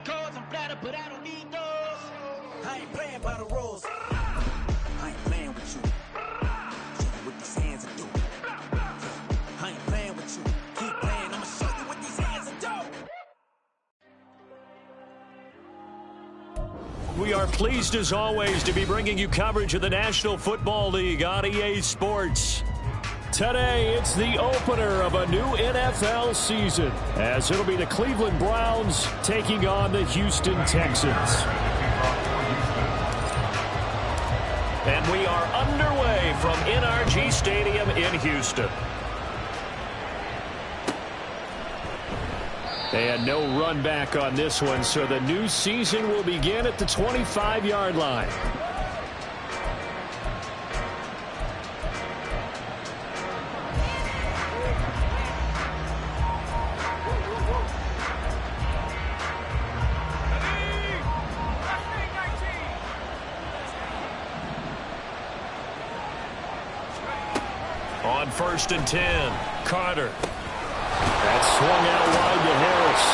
I'm flattered, but I don't need those. I ain't playing by the rules. I ain't playing with you. Show you what these hands will do. I ain't playing with you. Keep playing, I'ma show you what these hands will do. We are pleased as always to be bringing you coverage of the National Football League on EA Sports. Today, it's the opener of a new NFL season, as it'll be the Cleveland Browns taking on the Houston Texans. And we are underway from NRG Stadium in Houston. And no run back on this one, so the new season will begin at the 25-yard line. On 1st and 10, Carter. That swung out wide to Harris.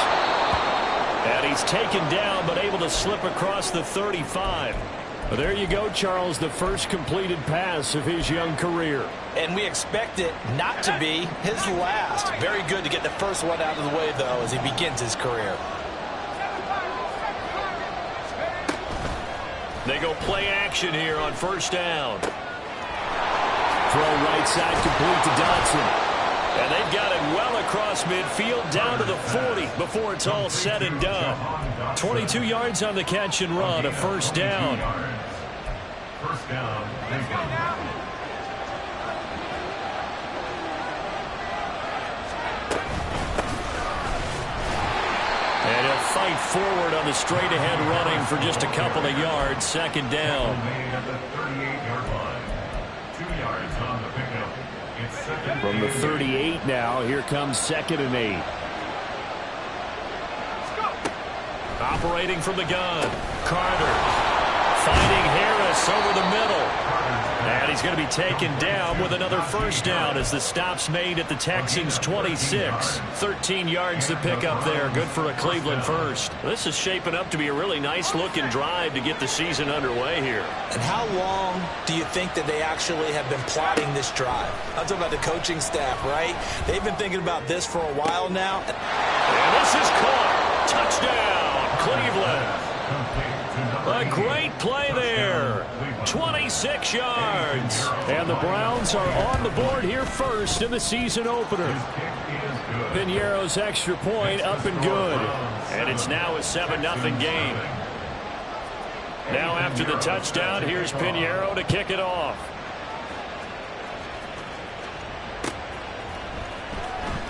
And he's taken down, but able to slip across the 35. Well, there you go, Charles, the first completed pass of his young career. And we expect it not to be his last. Very good to get the first one out of the way, though, as he begins his career. They go play action here on 1st down. Throw right side complete to Dodson. And they've got it well across midfield down to the 40 before it's all said and done. 22 yards on the catch and run, a 1st down. First down. And he'll fight forward on the straight-ahead running for just a couple of yards. 2nd down. From the 38 now, here comes 2nd and 8. Operating from the gun, Carter finding Harris over the middle. And he's going to be taken down with another 1st down as the stop's made at the Texans' 26. 13 yards to pick up there. Good for a Cleveland first. This is shaping up to be a really nice-looking drive to get the season underway here. And how long do you think that they actually have been plotting this drive? I'm talking about the coaching staff, right? They've been thinking about this for a while now. And this is caught. Touchdown, Cleveland. A great play there. 26 yards. And the Browns are on the board here first in the season opener. Pinheiro's extra point up and good. And it's now a 7-0 game. Now after the touchdown, here's Pinheiro to kick it off.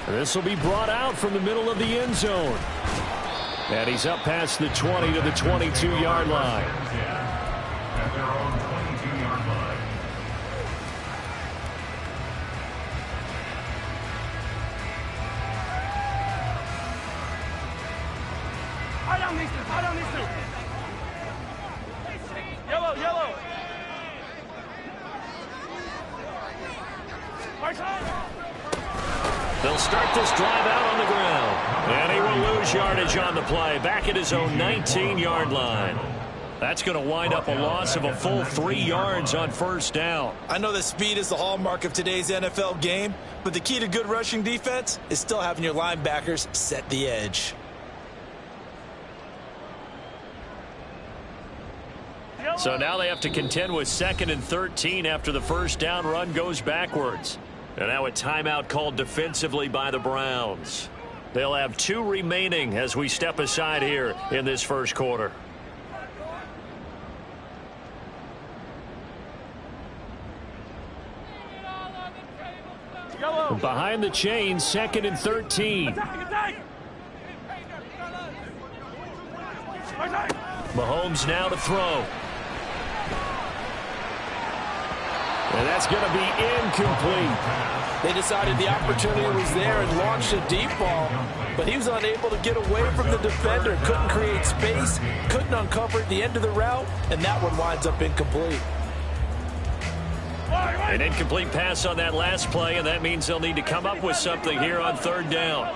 This will be brought out from the middle of the end zone. And he's up past the 20 to the 22-yard line. At their own 22-yard line. I don't need to. Yellow. They'll start this drive out on the ground. And he will lose yardage on the play. Back at his own 19-yard line. That's going to wind up a loss of a full 3 yards on 1st down. I know that speed is the hallmark of today's NFL game, but the key to good rushing defense is still having your linebackers set the edge. So now they have to contend with 2nd and 13 after the 1st down run goes backwards. And now a timeout called defensively by the Browns. They'll have 2 remaining as we step aside here in this 1st quarter. Behind the chain, 2nd and 13. Mahomes now to throw. And that's going to be incomplete. They decided the opportunity was there and launched a deep ball, but he was unable to get away from the defender, couldn't create space, couldn't uncover at the end of the route, and that one winds up incomplete. An incomplete pass on that last play, and that means they'll need to come up with something here on 3rd down.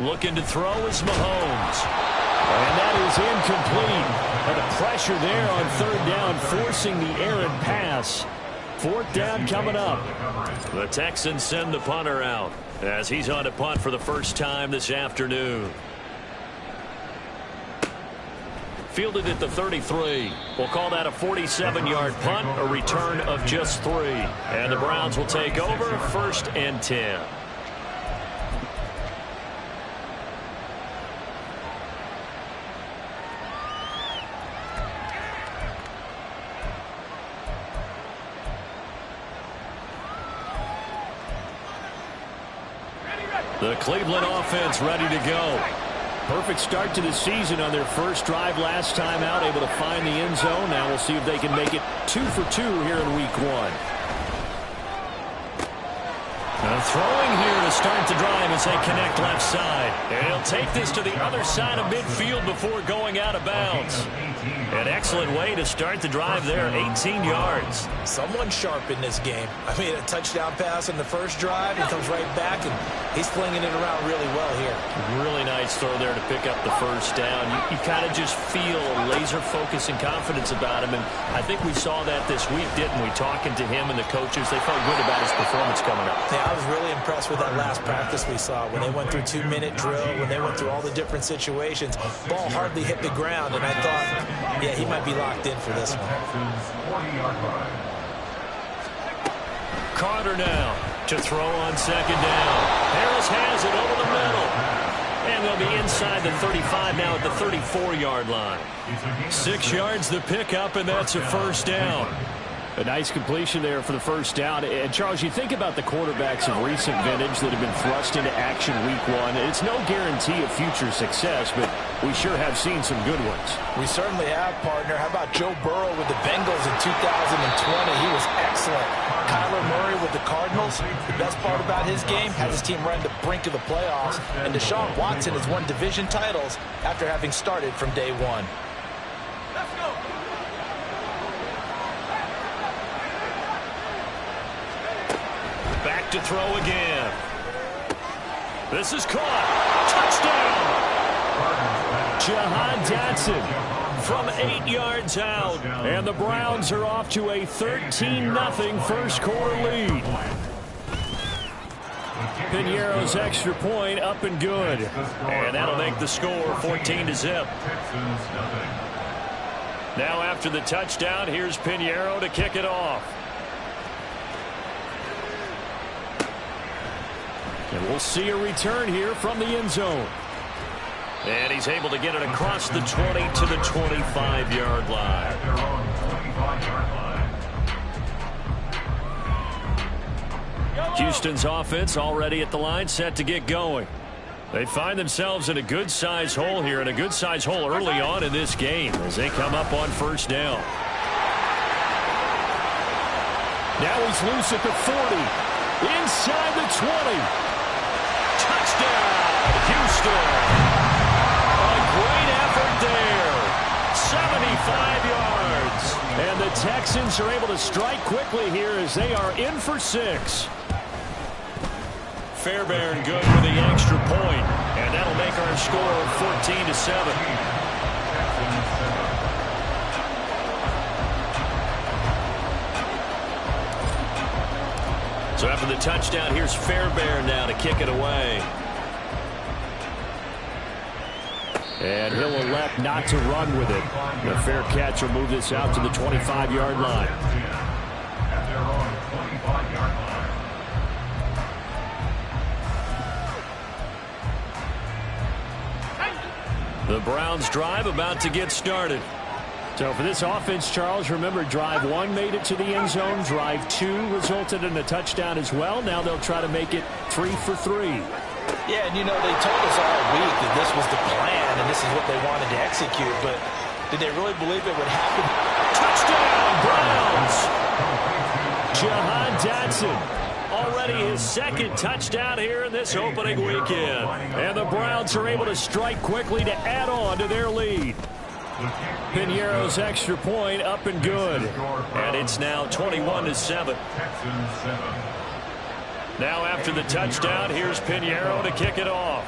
Looking to throw is Mahomes. And that is incomplete. And the pressure there on third down, forcing the errant pass. Fourth down coming up. The Texans send the punter out as he's on to punt for the first time this afternoon. Fielded at the 33. We'll call that a 47-yard punt, a return of just 3. And the Browns will take over, 1st and 10. The Cleveland offense ready to go. Perfect start to the season on their first drive last time out, able to find the end zone. Now we'll see if they can make it 2 for 2 here in week 1. Throwing here to start the drive as they connect left side. And he'll take this to the other side of midfield before going out of bounds. An excellent way to start the drive there, 18 yards. Someone sharp in this game. I mean, a touchdown pass on the first drive. He comes right back, and he's flinging it around really well here. Really nice throw there to pick up the first down. You kind of just feel a laser focus and confidence about him, and I think we saw that this week, didn't we? Talking to him and the coaches, they felt good about his performance coming up. Yeah, I was really impressed with that last practice we saw when they went through 2-minute drill, when they went through all the different situations. Ball hardly hit the ground, and I thought, yeah, he might be locked in for this one. Carter now to throw on second down. Harris has it over the middle. And they'll be inside the 35 now at the 34-yard line. 6 yards the pickup, and that's a first down. A nice completion there for the first down. And, Charles, you think about the quarterbacks of recent vintage that have been thrust into action week 1. It's no guarantee of future success, but we sure have seen some good ones. We certainly have, partner. How about Joe Burrow with the Bengals in 2020? He was excellent. Kyler Murray with the Cardinals. The best part about his game, has his team right to the brink of the playoffs. And Deshaun Watson has won division titles after having started from day 1. Back to throw again. This is caught. Touchdown. Jahan Dotson from 8 yards out. And the Browns are off to a 13-0 first quarter lead. Piñeiro's extra point up and good. And that'll make the score 14-0. Now after the touchdown, here's Piñeiro to kick it off. And we'll see a return here from the end zone. And he's able to get it across the 20 to the 25-yard line. Houston's offense already at the line, set to get going. They find themselves in a good-sized hole here, and a good-sized hole early on in this game as they come up on first down. Now he's loose at the 40. Inside the 20. Touchdown, Houston. A great effort there. 75 yards. And the Texans are able to strike quickly here as they are in for 6. Fairbairn good with the extra point. And that'll make our score 14-7. So after the touchdown, here's Fairbairn now to kick it away. And he'll elect not to run with it. The fair catch will move this out to the 25-yard line. The Browns drive about to get started. So for this offense, Charles, remember drive 1 made it to the end zone. Drive 2 resulted in a touchdown as well. Now they'll try to make it 3 for 3. Yeah, and you know, they told us all week that this was the plan and this is what they wanted to execute, but did they really believe it would happen? Touchdown, Browns! Jahan Dotson. Already his second touchdown here in this opening weekend. And the Browns are able to strike quickly to add on to their lead. Piñeiro's extra point up and good. And it's now 21-7. Now after the touchdown, here's Piñeiro to kick it off.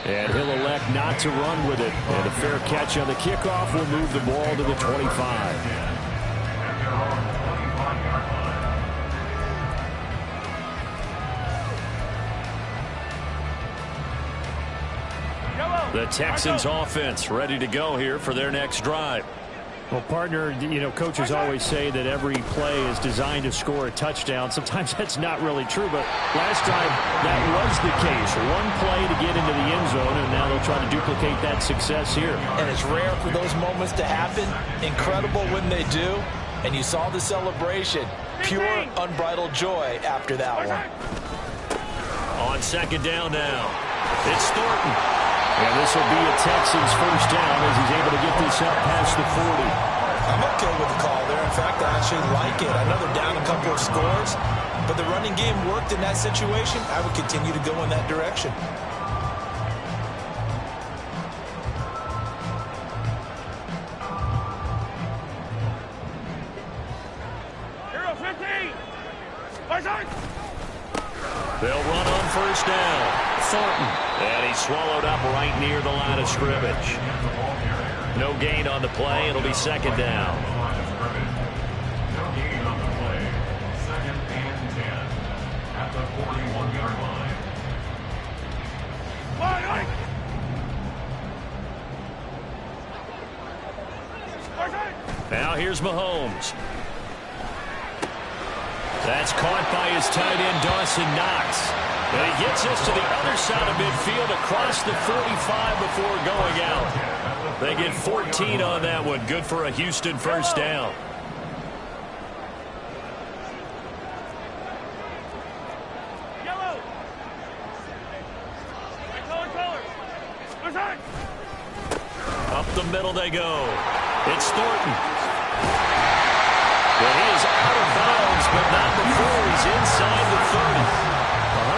And he'll elect not to run with it. And a fair catch on the kickoff will move the ball to the 25. The Texans offense ready to go here for their next drive. Well, partner, coaches always say that every play is designed to score a touchdown. Sometimes that's not really true, but last time that was the case. One play to get into the end zone, and now they'll try to duplicate that success here. And it's rare for those moments to happen. Incredible when they do. And you saw the celebration. Pure, unbridled joy after that one. On second down now, it's Thornton. And this will be a Texans first down as he's able to get this up past the 40. I'm okay with the call there. In fact, I actually like it. I know they're down a couple of scores, but the running game worked in that situation. I would continue to go in that direction. They'll run on first down. Thornton. And he's swallowed up right near the line of scrimmage. No gain on the play. It'll be second down. No gain on the play. Second and 10 at the 41-yard line. Now here's Mahomes. That's caught by his tight end, Dawson Knox. And he gets us to the other side of midfield across the 45 before going out. They get 14 on that one. Good for a Houston first down. Up the middle they go. It's Thornton. But he is out of bounds, but not before he's inside the 30.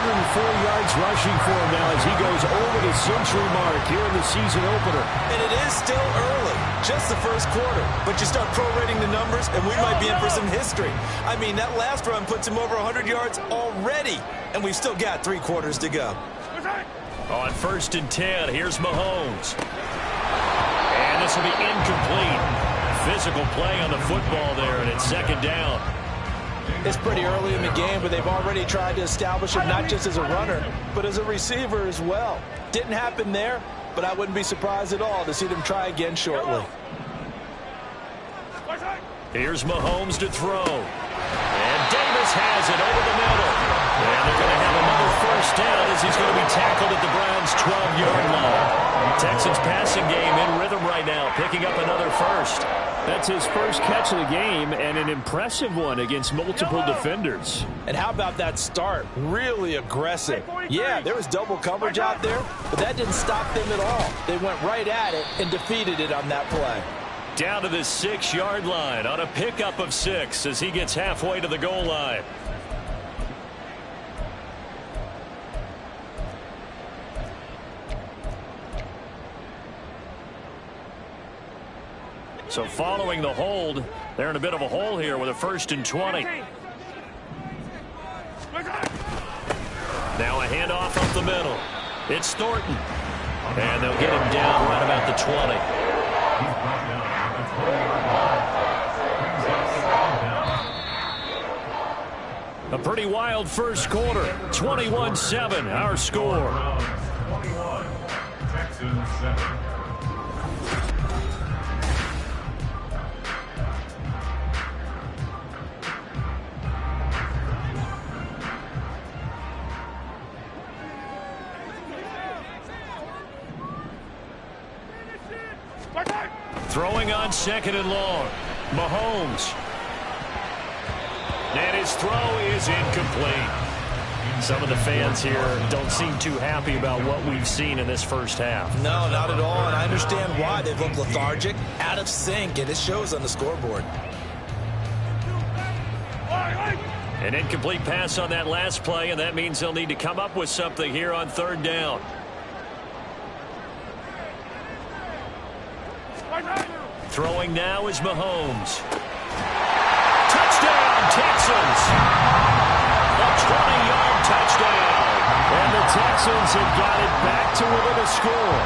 104 yards rushing for him now as he goes over the century mark here in the season opener. And it is still early, just the first quarter. But you start prorating the numbers, and we might be in for some history. I mean, that last run puts him over 100 yards already, and we've still got 3 quarters to go. On first and 10, here's Mahomes. And this will be incomplete. Physical play on the football there, and it's second down. It's pretty early in the game, but they've already tried to establish him not just as a runner, but as a receiver as well. Didn't happen there, but I wouldn't be surprised at all to see them try again shortly. Here's Mahomes to throw. And Davis has it over the middle. And they're going to have another first down as he's going to be tackled at the Browns' 12-yard line. Texans passing game in rhythm right now, picking up another first. That's his first catch of the game, and an impressive one against multiple defenders. And how about that start? Really aggressive. Yeah, there was double coverage out there, but that didn't stop them at all. They went right at it and defeated it on that play. Down to the 6-yard line on a pickup of 6 as he gets halfway to the goal line. So following the hold, they're in a bit of a hole here with a first and 20. Now a handoff up the middle. It's Thornton. And they'll get him down right about the 20. A pretty wild first quarter. 21-7, our score. 21, Texans 7. Throwing on second and long. Mahomes. And his throw is incomplete. Some of the fans here don't seem too happy about what we've seen in this first half. No, not at all, and I understand why. They've looked lethargic, out of sync, and it shows on the scoreboard. An incomplete pass on that last play, and that means they'll need to come up with something here on third down. Throwing now is Mahomes. Touchdown, Texans! A 20-yard touchdown. And the Texans have got it back to within a score.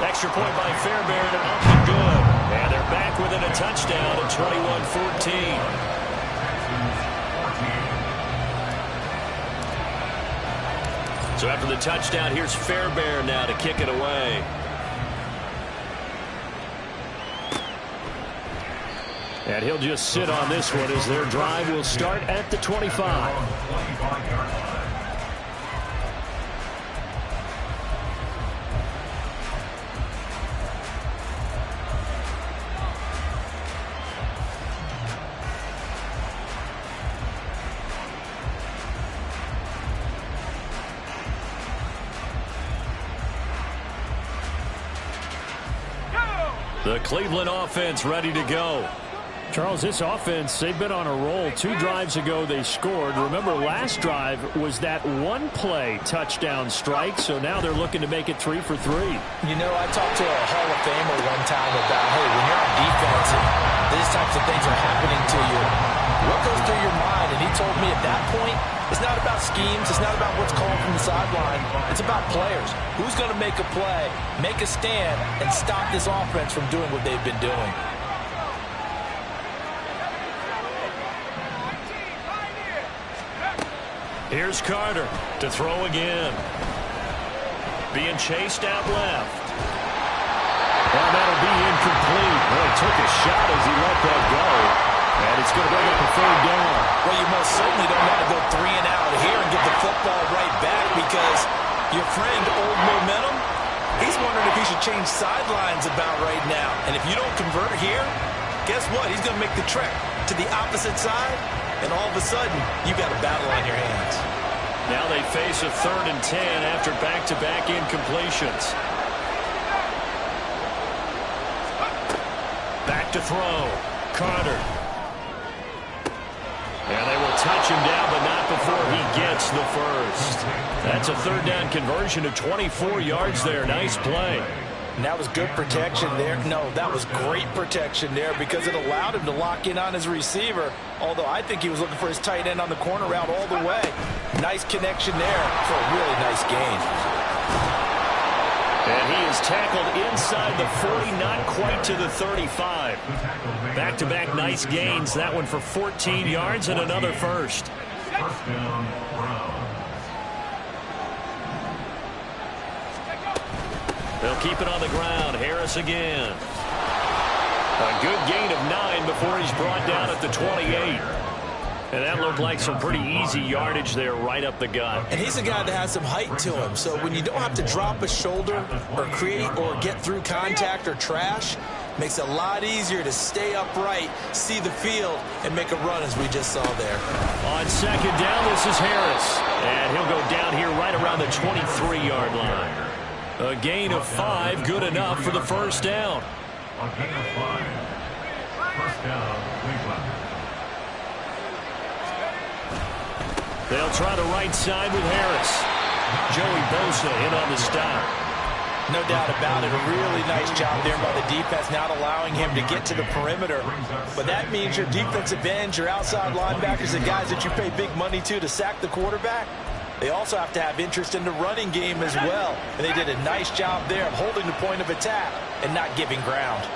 Extra point by Fairbairn, up and good. And they're back within a touchdown at 21-14. So after the touchdown, here's Fairbairn now to kick it away. And he'll just sit on this one as their drive will start at the 25. The Cleveland offense ready to go. Charles, this offense, they've been on a roll. 2 drives ago they scored. Remember, last drive was that one-play touchdown strike, so now they're looking to make it 3 for 3. You know, I talked to a Hall of Famer one time about, hey, when you're on defense and these types of things are happening to you, what goes through your mind? And he told me at that point, it's not about schemes. It's not about what's called from the sideline. It's about players. Who's going to make a play, make a stand, and stop this offense from doing what they've been doing? Here's Carter to throw again. Being chased out left. And that'll be incomplete. Boy, he took a shot as he let that go. And it's going to bring up a 3rd down. Well, you most certainly don't want to go 3 and out here and get the football right back because your friend, Old Momentum, he's wondering if he should change sidelines about right now. And if you don't convert here, guess what? He's going to make the trek to the opposite side, and all of a sudden, you got a battle on your hands. Now they face a 3rd and 10 after back-to-back incompletions. Back to throw. Carter. And they will touch him down, but not before he gets the first. That's a 3rd down conversion of 24 yards there. Nice play. And that was good protection there. No, that was great protection there because it allowed him to lock in on his receiver, although I think he was looking for his tight end on the corner route all the way. Nice connection there for a really nice gain. And he is tackled inside the 40, not quite to the 35. Back-to-back nice gains. That one for 14 yards and another first. First down, Browns. They'll keep it on the ground. Harris again. A good gain of 9 before he's brought down at the 28. And that looked like some pretty easy yardage there right up the gut. And he's a guy that has some height to him. So when you don't have to drop a shoulder or create or get through contact or trash, makes it a lot easier to stay upright, see the field, and make a run as we just saw there. On 2nd down, this is Harris. And he'll go down here right around the 23-yard line. A gain of 5, good enough for the first down. A gain of 5. First down, Cleveland. They'll try the right side with Harris. Joey Bosa in on the stop. No doubt about it. A really nice job there by the defense, not allowing him to get to the perimeter. But that means your defensive ends, your outside linebackers, the guys that you pay big money to sack the quarterback, they also have to have interest in the running game as well. And they did a nice job there of holding the point of attack and not giving ground.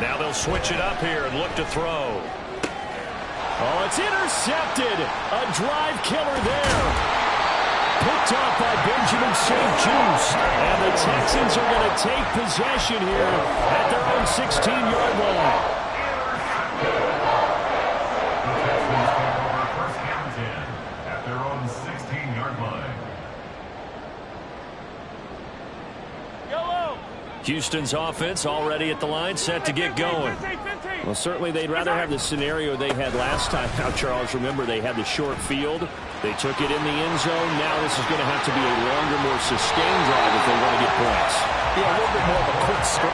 Now they'll switch it up here and look to throw. Oh, it's intercepted. A drive killer there. Picked up by Benjamin St. Juste. And the Texans are going to take possession here at their own 16-yard line. First down 10 at their own 16-yard line. Houston's offense already at the line, set to get going. Well, certainly they'd rather have the scenario they had last time. Now, Charles, remember, they had the short field. They took it in the end zone. Now this is going to have to be a longer, more sustained drive if they want to get points. Yeah, a little bit more of a quick score.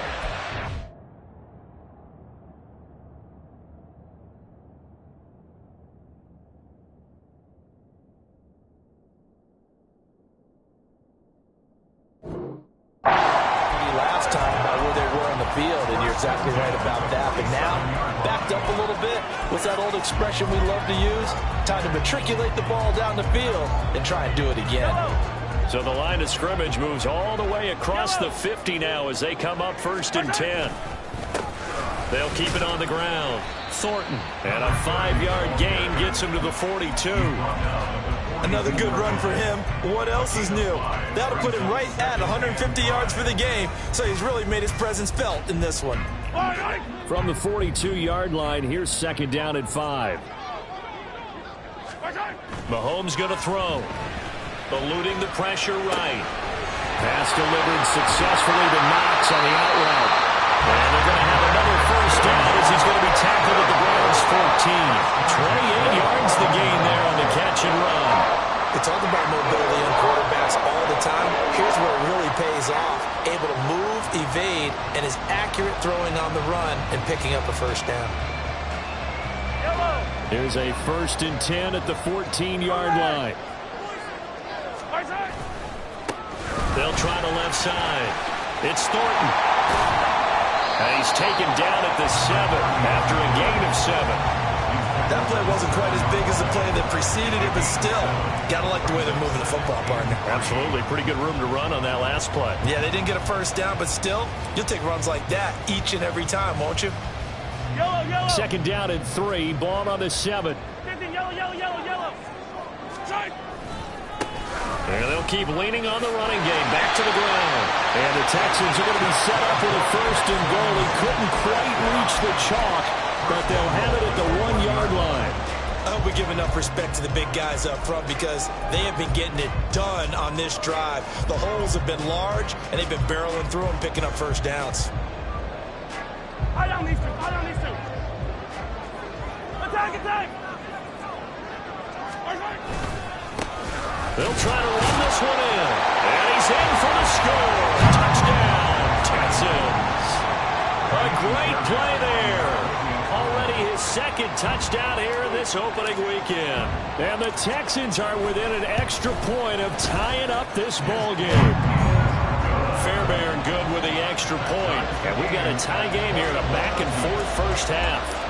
Last time about where they were on the field, and you're exactly right about that. But now, backed up a little bit, what's that old expression we love to use? Time to matriculate the ball down the field and try and do it again. So the line of scrimmage moves all the way across the 50 now as they come up 1st and 10. They'll keep it on the ground. Thornton, and a 5-yard gain gets him to the 42. Another good run for him. What else is new? That'll put him right at 150 yards for the game, so he's really made his presence felt in this one. From the 42-yard line, here's 2nd down and 5. Mahomes going to throw. Eluding the pressure right. Pass delivered successfully to Knox on the out route. And they're going to have another 1st down as he's going to be tackled at the Browns' 14. 28 yards the gain there on the catch and run. We talk about mobility on quarterbacks all the time. Here's where it really pays off. Able to move, evade, and is accurate throwing on the run and picking up a 1st down. Here's a 1st and 10 at the 14-yard line. They'll try the left side. It's Thornton. And he's taken down at the 7 after a gain of 7. That play wasn't quite as big as the play that preceded it, but still, got to like the way they're moving the football, partner. Absolutely. Pretty good room to run on that last play. Yeah, they didn't get a 1st down, but still, you'll take runs like that each and every time, won't you? Yellow, yellow. 2nd down and 3. Ball on the 7. Yellow, yellow, yellow, yellow. Strike. And they'll keep leaning on the running game. Back to the ground. And the Texans are going to be set up with a 1st and goal. He couldn't quite reach the chalk, but they'll have it at the 1-yard line. I hope we give enough respect to the big guys up front because they have been getting it done on this drive. The holes have been large, and they've been barreling through them, picking up 1st downs. I don't need to. I don't need to. Attack, attack. They'll try to run this one in. And he's in for the score. Touchdown, Texans. A great play there. Already his 2nd touchdown here in this opening weekend. And the Texans are within an extra point of tying up this ball game. Fairbairn good with the extra point. And we got a tie game here in a back-and-forth 1st half.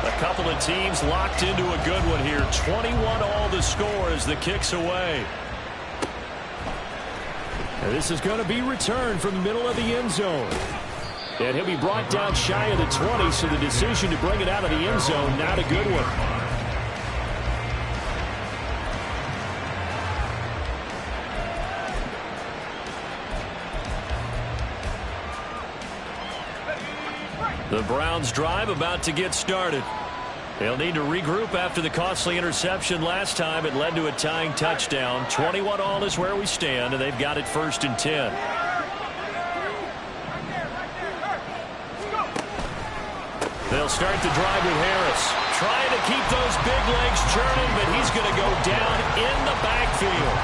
A couple of teams locked into a good one here. 21 all the score as the kick's away. And this is going to be returned from the middle of the end zone. And he'll be brought down shy of the 20, so the decision to bring it out of the end zone, not a good one. The Browns drive about to get started. They'll need to regroup after the costly interception last time. It led to a tying touchdown. 21 all is where we stand, and they've got it 1st and 10. They'll start the drive with Harris. Trying to keep those big legs churning, but he's going to go down in the backfield.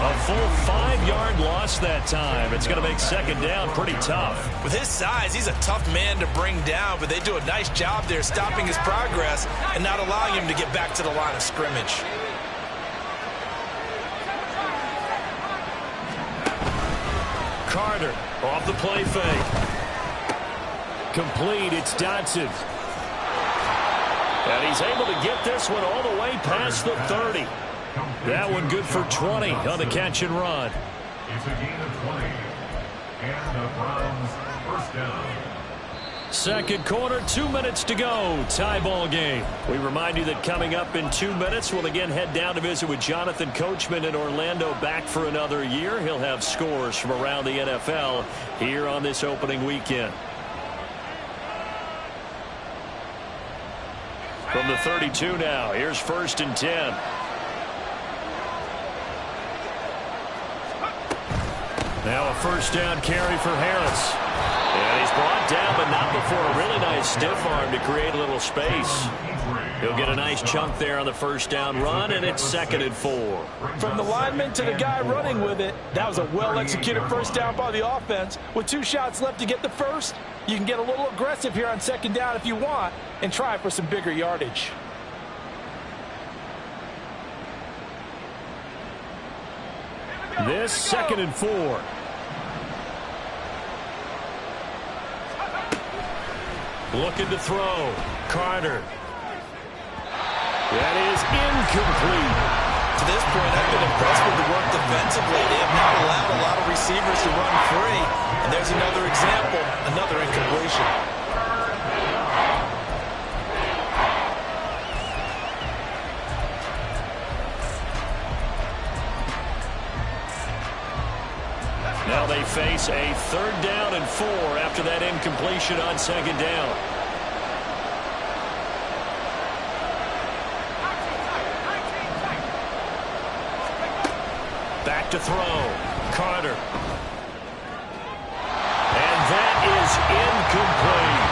A full 5-yard loss that time. It's going to make 2nd down pretty tough. With his size, he's a tough man to bring down, but they do a nice job there stopping his progress and not allowing him to get back to the line of scrimmage. Carter off the play fake. Complete. It's Dodson. And he's able to get this one all the way past the 30. That one good for 20 on the catch and run. It's a gain of 20. And the Browns 1st down. 2nd quarter, 2 minutes to go. Tie ball game. We remind you that coming up in 2 minutes, we'll again head down to visit with Jonathan Coachman in Orlando, back for another year. He'll have scores from around the NFL here on this opening weekend. From the 32 now, here's 1st and 10. Now a 1st down carry for Harris. And he's brought down, but not before a really nice stiff arm to create a little space. He'll get a nice chunk there on the 1st down run, and it's 2nd and 4. From the lineman to the guy running with it, that was a well-executed 1st down by the offense. With 2 shots left to get the 1st, you can get a little aggressive here on 2nd down if you want and try for some bigger yardage. This 2nd and 4. Looking to throw. Carter. That is incomplete. To this point, I've been impressed with the work defensively. They have not allowed a lot of receivers to run free. And there's another example, another incompletion. Now they face a 3rd down and 4 after that incompletion on 2nd down. Back to throw. Carter. And that is incomplete.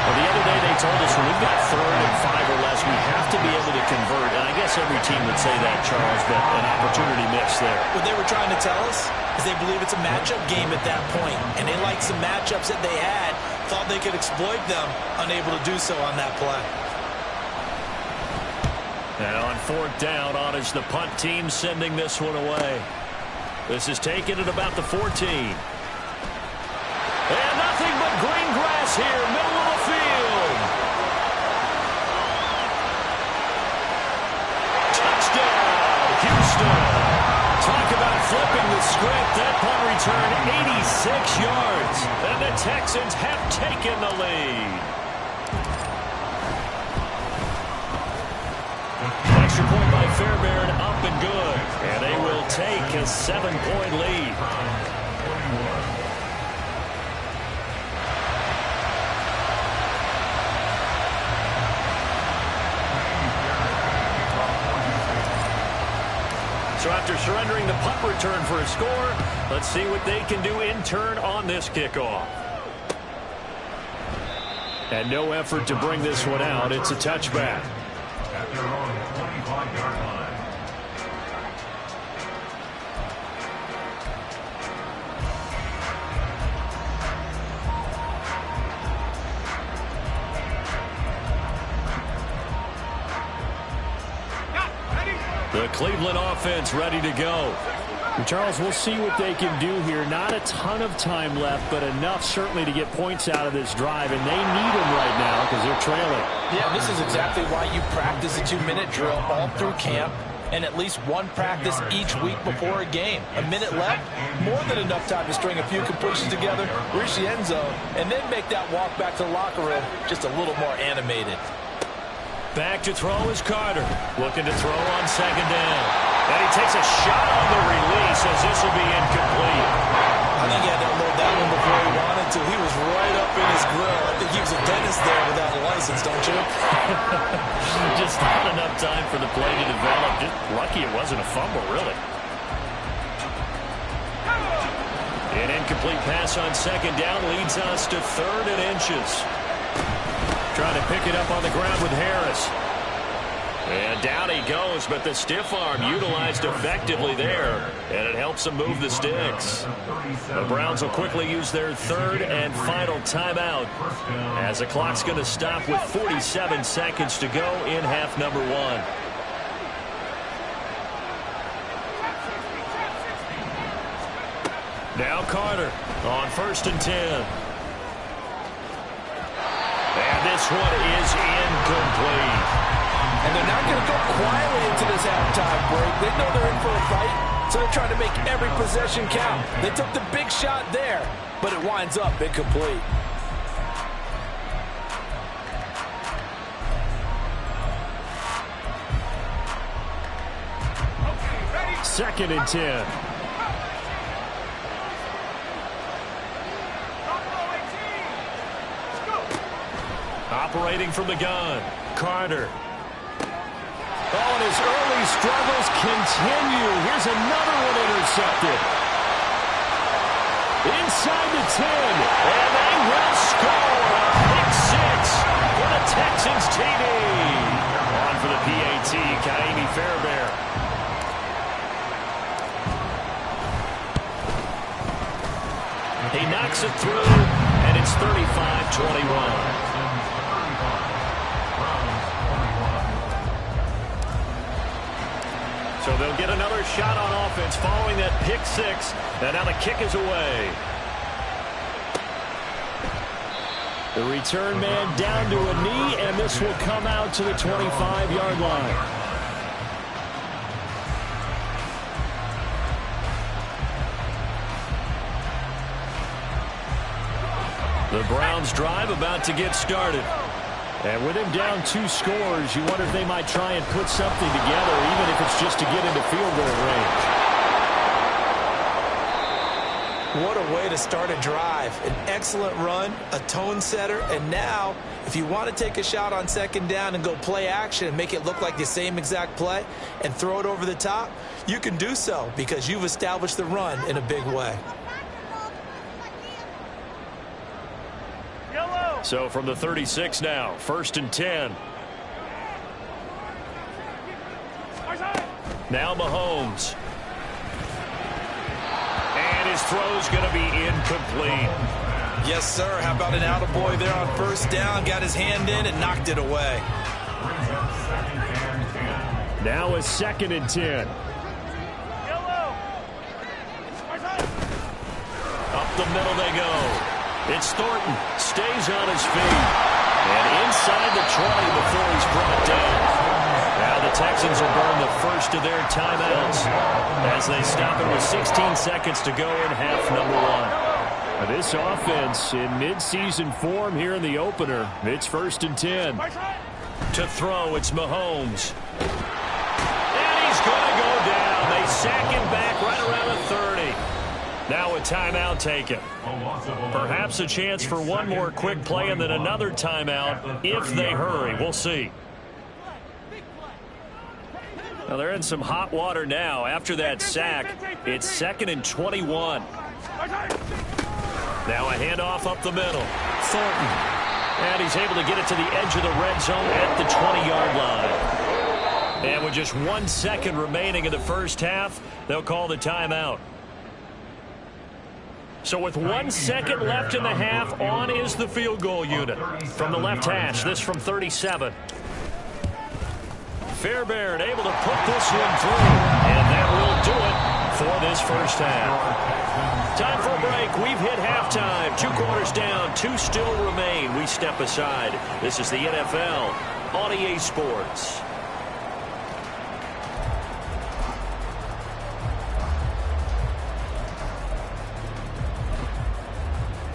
Well, the other day they told us when we've got 3rd and 5 or less, we have to be able to convert. And I guess every team would say that, Charles, but an opportunity missed there. What they were trying to tell us is they believe it's a matchup game at that point, and they liked some matchups that they had, thought they could exploit them, unable to do so on that play. And on 4th down, on is the punt team sending this one away. This is taken at about the 14. And nothing but green grass here, middle of the field. Touchdown, Houston. Talk about flipping the script. That punt return 86 yards. And the Texans have taken the lead. Extra point by Fairbairn, up and good. And they will take a 7-point lead. So after surrendering the punt return for a score, let's see what they can do in turn on this kickoff. And no effort to bring this one out. It's a touchback. At their own 25-yard line. The Cleveland offense ready to go. And Charles, we'll see what they can do here. Not a ton of time left, but enough certainly to get points out of this drive, and they need them right now because they're trailing. Yeah, this is exactly why you practice a 2-minute drill all through camp and at least one practice each week before a game. A minute left, more than enough time to string a few completions together, reach the end zone, and then make that walk back to the locker room just a little more animated. Back to throw is Carter. Looking to throw on 2nd down. And he takes a shot on the release as this will be incomplete. I think he had to unload that one before he wanted to. He was right up in his grill. I think he was a dentist there without a license, don't you? Just not enough time for the play to develop. Just lucky it wasn't a fumble, really. An incomplete pass on 2nd down leads us to 3rd and inches. Trying to pick it up on the ground with Harris. And down he goes, but the stiff arm utilized effectively there, and it helps them move the sticks. The Browns will quickly use their 3rd and final timeout as the clock's going to stop with 47 seconds to go in half number 1. Now Carter on 1st and 10. And this one is incomplete. And they're not going to go quietly into this halftime break. They know they're in for a fight, so they're trying to make every possession count. They took the big shot there, but it winds up incomplete. 2nd and 10. Operating from the gun, Carter. Oh, and his early struggles continue. Here's another one intercepted. Inside the 10, and they will score. Pick 6 for the Texans TD. On for the PAT, Kaimi Fairbairn. He knocks it through, and it's 35-21. So they'll get another shot on offense following that pick 6. And now the kick is away. The return man down to a knee, and this will come out to the 25-yard line. The Browns drive about to get started. And with him down 2 scores, you wonder if they might try and put something together, even if it's just to get into field goal range. What a way to start a drive. An excellent run, a tone setter, and now if you want to take a shot on second down and go play action and make it look like the same exact play and throw it over the top, you can do so because you've established the run in a big way. So from the 36 now, 1st and 10. Now Mahomes. And his throw's going to be incomplete. Yes, sir. How about an attaboy there on 1st down? Got his hand in and knocked it away. Now a 2nd and 10. Up the middle they go. It's Thornton, stays on his feet, and inside the 20 before he's brought down. Now the Texans will burn the first of their timeouts as they stop it with 16 seconds to go in half number 1. This offense in midseason form here in the opener. It's 1st and 10. To throw, it's Mahomes. And he's going to go down. They sack him back right around the 30. Now a timeout taken. Perhaps a chance for one more quick play and then another timeout if they hurry. We'll see. Well, they're in some hot water now. After that sack, it's 2nd and 21. Now a handoff up the middle. Thornton. And he's able to get it to the edge of the red zone at the 20-yard line. And with just 1 second remaining in the first half, they'll call the timeout. So with 1 second left in the half, on is the field goal unit. From the left hash, this from 37. Fairbairn able to put this one through. And that will do it for this first half. Time for a break. We've hit halftime. 2 quarters down, 2 still remain. We step aside. This is the NFL on EA Sports.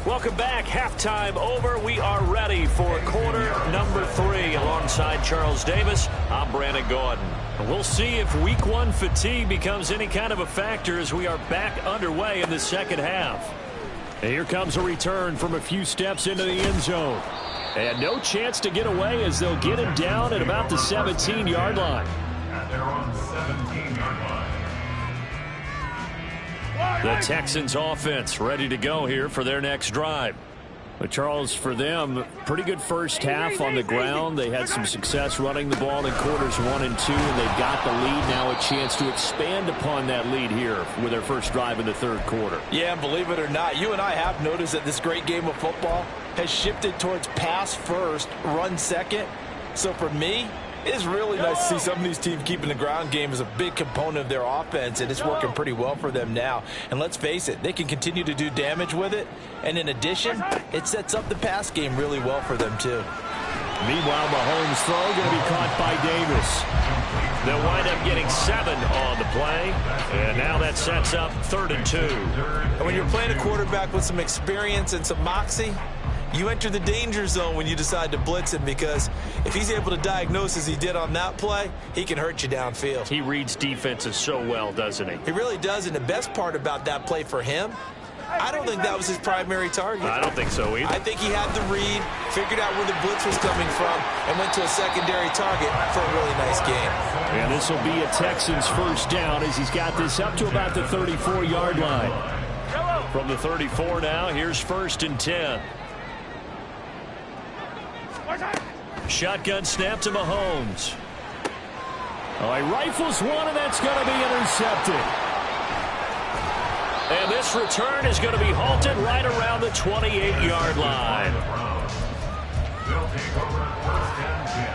Welcome back. Halftime over. We are ready for quarter number 3. Alongside Charles Davis, I'm Brandon Gordon. We'll see if week 1 fatigue becomes any kind of a factor as we are back underway in the second half. And here comes a return from a few steps into the end zone. And no chance to get away as they'll get him down at about the 17-yard line. At their own 17-yard line. The Texans offense ready to go here for their next drive. But Charles, for them, pretty good first half on the ground. They had some success running the ball in quarters 1 and 2, and they've got the lead. Now a chance to expand upon that lead here with their first drive in the 3rd quarter. Yeah, and believe it or not, you and I have noticed that this great game of football has shifted towards pass first, run second. So for me, it's really nice to see some of these teams keeping the ground game as a big component of their offense, and it's working pretty well for them now. And let's face it, they can continue to do damage with it. And in addition, it sets up the pass game really well for them, too. Meanwhile, Mahomes' throw going to be caught by Davis. They'll wind up getting 7 on the play. And now that sets up 3rd and 2. And when you're playing a quarterback with some experience and some moxie, you enter the danger zone when you decide to blitz him, because if he's able to diagnose as he did on that play, he can hurt you downfield. He reads defenses so well, doesn't he? He really does, and the best part about that play for him, I don't think that was his primary target. I don't think so either. I think he had the read, figured out where the blitz was coming from, and went to a secondary target for a really nice game. And this will be a Texans first down as he's got this up to about the 34-yard line. From the 34 now, here's 1st and 10. Shotgun snap to Mahomes. Oh, he rifles one, and that's going to be intercepted. And this return is going to be halted right around the 28-yard line. They'll take over at 1st and 10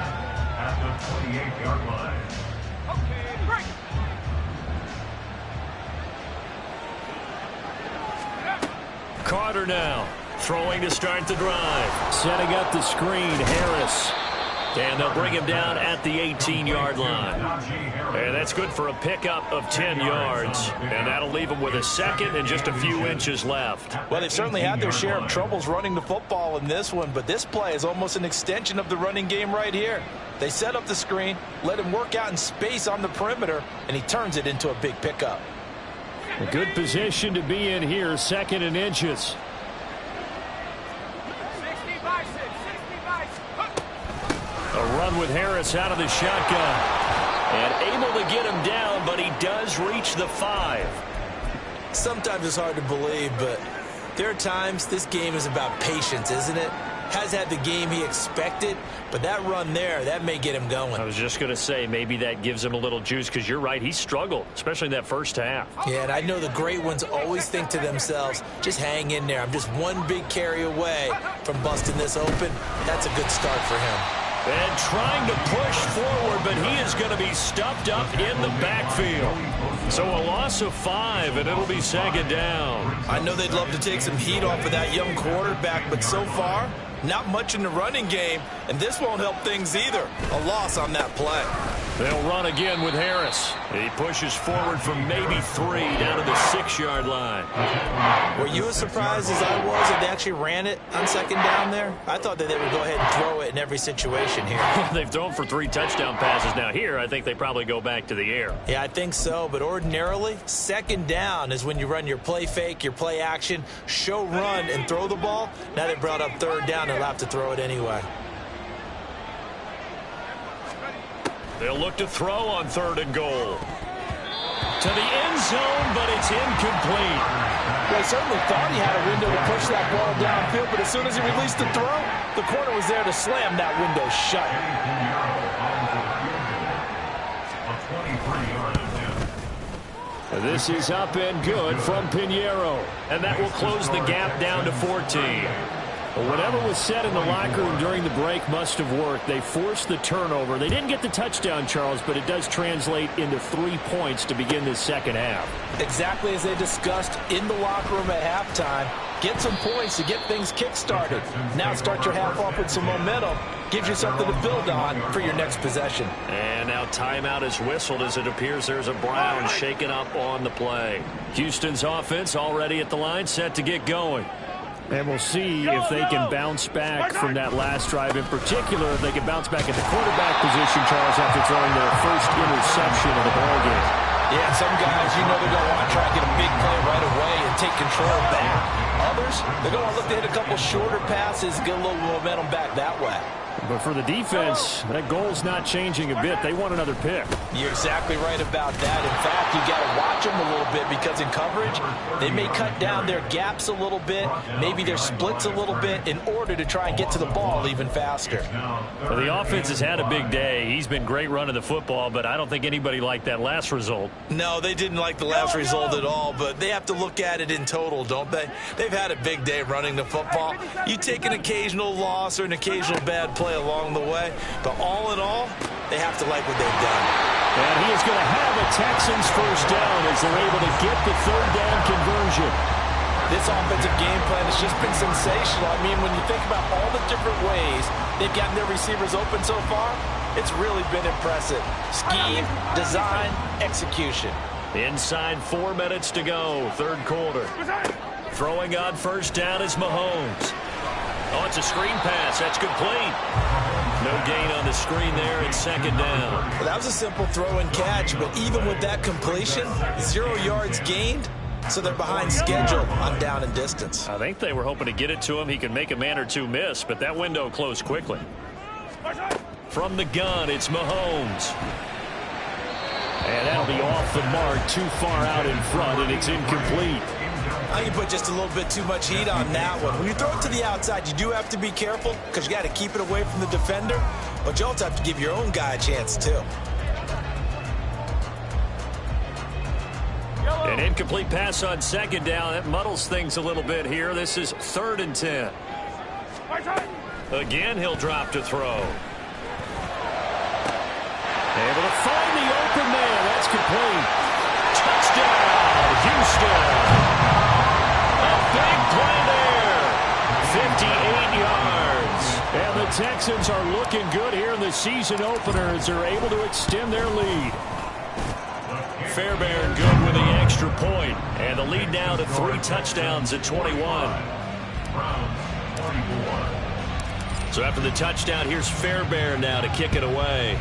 at the 28-yard line. Carter now. Throwing to start the drive. Setting up the screen, Harris. And they'll bring him down at the 18-yard line. And that's good for a pickup of 10 yards. And that'll leave him with a second and just a few inches left. Well, they've certainly had their share of troubles running the football in this one, but this play is almost an extension of the running game right here. They set up the screen, let him work out in space on the perimeter, and he turns it into a big pickup. A good position to be in here, 2nd and inches. A run with Harris out of the shotgun. And able to get him down, but he does reach the 5. Sometimes it's hard to believe, but there are times this game is about patience, isn't it? Has had the game he expected, but that run there, that may get him going. I was just going to say, maybe that gives him a little juice, because you're right, he struggled, especially in that first half. Yeah, and I know the great ones always think to themselves, just hang in there. I'm just one big carry away from busting this open. That's a good start for him. And trying to push forward, but he is going to be stuffed up in the backfield. So a loss of 5, and it'll be 2nd down. I know they'd love to take some heat off of that young quarterback, but so far, not much in the running game, and this won't help things either. A loss on that play. They'll run again with Harris. He pushes forward from maybe 3 down to the 6-yard line. Were you as surprised as I was that they actually ran it on 2nd down there? I thought that they would go ahead and throw it in every situation here. They've thrown for 3 touchdown passes. Now here, I think they probably go back to the air. Yeah, I think so, but ordinarily, 2nd down is when you run your play fake, your play action, show run, and throw the ball. Now they brought up 3rd down, they'll have to throw it anyway. They'll look to throw on 3rd and goal. To the end zone, but it's incomplete. Well, he certainly thought he had a window to push that ball downfield, but as soon as he released the throw, the corner was there to slam that window shut. This is up and good from Pinheiro. And that will close the gap down to 14. Well, whatever was said in the locker room during the break must have worked. They forced the turnover. They didn't get the touchdown, Charles, but it does translate into 3 points to begin this 2nd half. Exactly as they discussed in the locker room at halftime. Get some points to get things kick-started. Now start your half off with some momentum. Gives you something to build on for your next possession. And now timeout is whistled as it appears there's a Brown shaken up on the play. Houston's offense already at the line, set to get going. And we'll see if they can bounce back from that last drive. In particular, if they can bounce back at the quarterback position, Charles, after throwing their first interception of the ballgame. Yeah, some guys, you know they're going to want to try and get a big play right away and take control back. Others, they're going to look to hit a couple shorter passes, get a little momentum back that way. But for the defense, that goal's not changing a bit. They want another pick. You're exactly right about that. In fact, you got to watch them a little bit because in coverage, they may cut down their gaps a little bit, maybe their splits a little bit in order to try and get to the ball even faster. Well, the offense has had a big day. He's been great running the football, but I don't think anybody liked that last result. No, they didn't like the last result at all, but they have to look at it in total, don't they? They've had a big day running the football. You take an occasional loss or an occasional bad play along the way, but all in all, they have to like what they've done. And he is going to have a Texans first down as they're able to get the 3rd down conversion. This offensive game plan has just been sensational. I mean, when you think about all the different ways they've gotten their receivers open so far, it's really been impressive. Scheme, design, execution. Inside 4 minutes to go, 3rd quarter. Throwing on first down is Mahomes. Oh, it's a screen pass. That's complete. No gain on the screen there. It's 2nd down. Well, that was a simple throw and catch, but even with that completion, 0 yards gained, so they're behind schedule on down and distance. I think they were hoping to get it to him. He could make a man or two miss, but that window closed quickly. From the gun, it's Mahomes. And that'll be off the mark, too far out in front, and it's incomplete. I can put just a little bit too much heat on that one. When you throw it to the outside, you do have to be careful because you got to keep it away from the defender, but you also have to give your own guy a chance too. An incomplete pass on 2nd down. That muddles things a little bit here. This is 3rd and 10. Again, he'll drop to throw. Able to find the open man. That's complete. Touchdown, Houston. A big play there. Texans are looking good here in the season opener as they're able to extend their lead. Fairbairn good with the extra point, and the lead now to 3 touchdowns at 21. So after the touchdown, here's Fairbairn now to kick it away.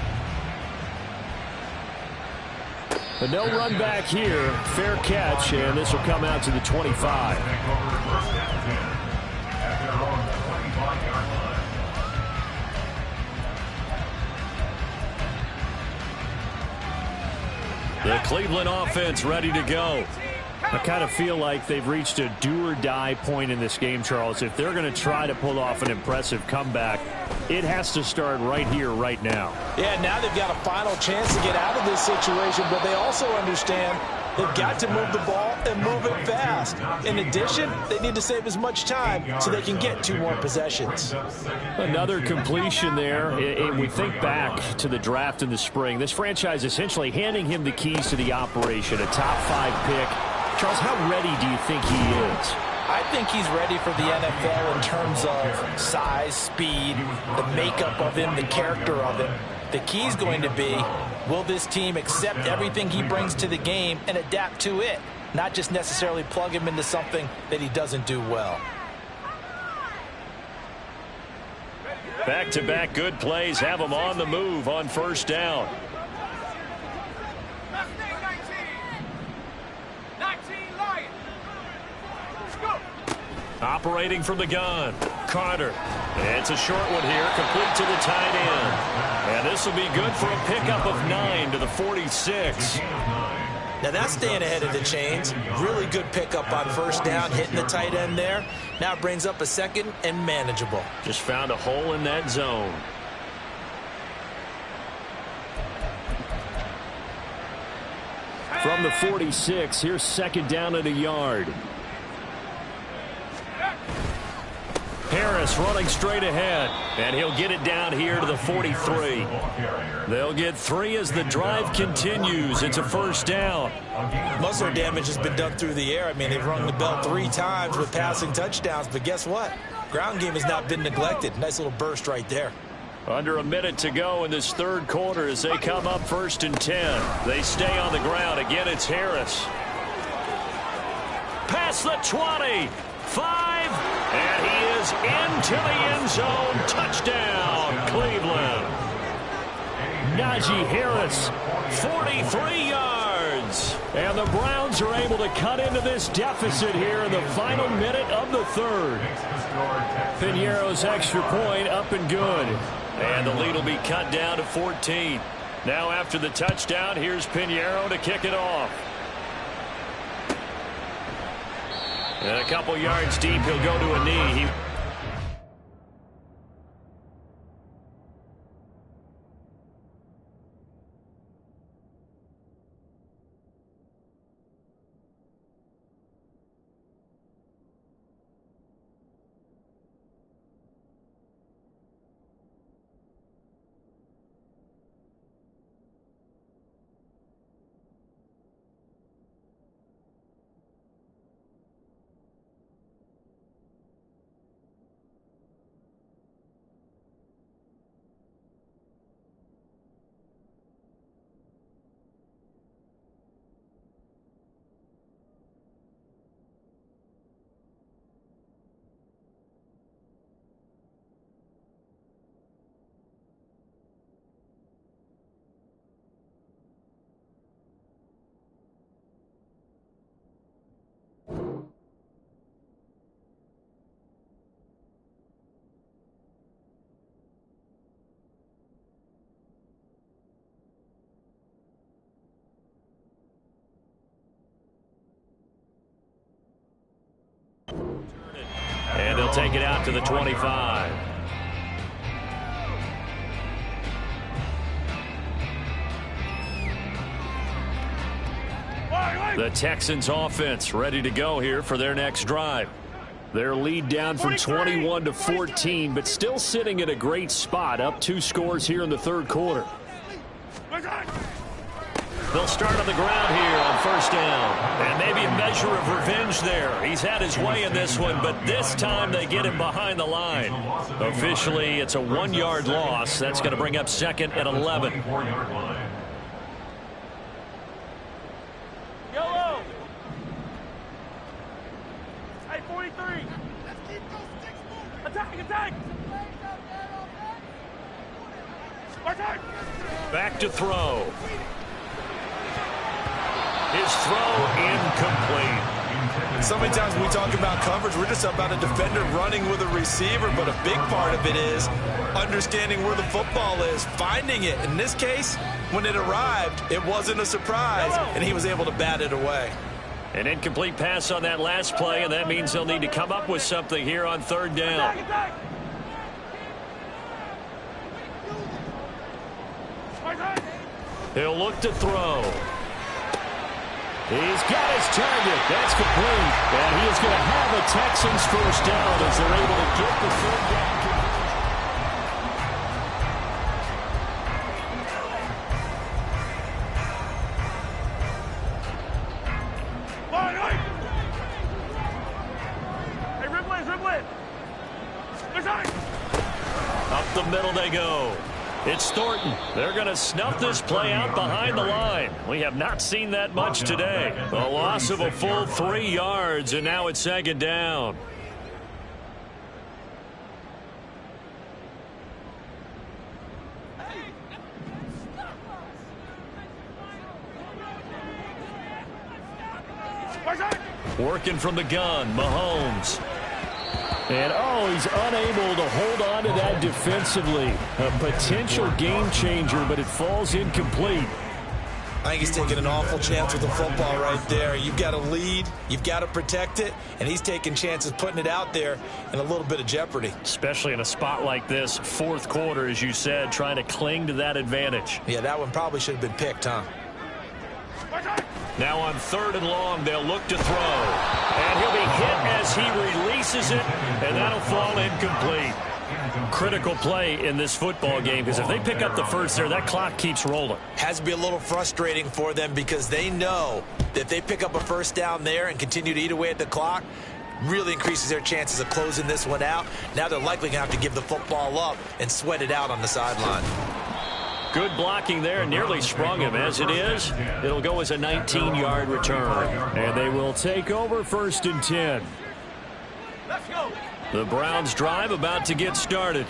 But no run back here. Fair catch, and this will come out to the 25. The Cleveland offense ready to go. I kind of feel like they've reached a do-or-die point in this game, Charles. If they're going to try to pull off an impressive comeback, it has to start right here, right now. Yeah, now they've got a final chance to get out of this situation, but they also understand they've got to move the ball and move it fast. In addition, they need to save as much time so they can get 2 more possessions. Another completion there. And we think back to the draft in the spring. This franchise essentially handing him the keys to the operation, a top 5 pick. Charles, how ready do you think he is? I think he's ready for the NFL in terms of size, speed, the makeup of him, the character of him. The key's going to be, will this team accept everything he brings to the game and adapt to it, not just necessarily plug him into something that he doesn't do well. Back-to-back good plays have him on the move on first down. Operating from the gun, Carter. It's a short one here, complete to the tight end. And this will be good for a pickup of 9 to the 46. Now that's staying ahead of the chains. Really good pickup on first down, hitting the tight end there. Now it brings up a second and manageable. Just found a hole in that zone. From the 46, here's second down at a yard. Harris running straight ahead, and he'll get it down here to the 43. They'll get 3 as the drive continues. It's a first down. Muscle damage has been done through the air. I mean, they've rung the bell 3 times with passing touchdowns, but guess what? Ground game has not been neglected. Nice little burst right there. Under a minute to go in this third quarter as they come up 1st and 10. They stay on the ground. Again, it's Harris. Past the 20. 5, and he is into the end zone. Touchdown, Cleveland. Najee Harris, 43 yards. And the Browns are able to cut into this deficit here in the final minute of the third. Piñeiro's extra point up and good. And the lead will be cut down to 14. Now after the touchdown, here's Piñeiro to kick it off. And a couple yards deep, he'll go to a knee. And they'll take it out to the 25. The Texans offense ready to go here for their next drive. Their lead down from 21 to 14, but still sitting at a great spot, up 2 scores here in the third quarter. They'll start on the ground here on first down. And maybe a measure of revenge there. He's had his way in this one, but this time they get him behind the line. Officially, it's a 1-yard loss. That's going to bring up 2nd and 11. Yellow. Hey, 43. Attack, attack. Attack. Back to throw. His throw incomplete. So many times when we talk about coverage, we're just about a defender running with a receiver, but a big part of it is understanding where the football is, finding it. In this case, when it arrived, it wasn't a surprise, and he was able to bat it away. An incomplete pass on that last play, and that means they'll need to come up with something here on 3rd down. Attack, attack. Attack. He'll look to throw. He's got his target. That's complete. And he is going to have a Texans first down as they're able to get the 3rd down. Hey, Ripley. Attack. Up the middle they go. It's Thornton. They're going to snuff this play out behind the line. We have not seen that much today. A loss of a full 3 yards, and now it's 2nd down. Working from the gun, Mahomes. And, he's unable to hold on to that defensively. A potential game changer, but it falls incomplete. I think he's taking an awful chance with the football right there. You've got to lead, you've got to protect it, and he's taking chances putting it out there in a little bit of jeopardy. Especially in a spot like this, 4th quarter, as you said, trying to cling to that advantage. Yeah, that one probably should have been picked, huh? Now on 3rd and long, they'll look to throw. And he'll be hit as he releases it, and that'll fall incomplete. Critical play in this football game, because if they pick up the first there, that clock keeps rolling. Has to be a little frustrating for them because they know that if they pick up a first down there and continue to eat away at the clock, really increases their chances of closing this one out. Now they're likely going to have to give the football up and sweat it out on the sideline. Good blocking there, nearly sprung him. As it is, it'll go as a 19-yard return. And they will take over 1st and 10. Let's go. The Browns drive about to get started.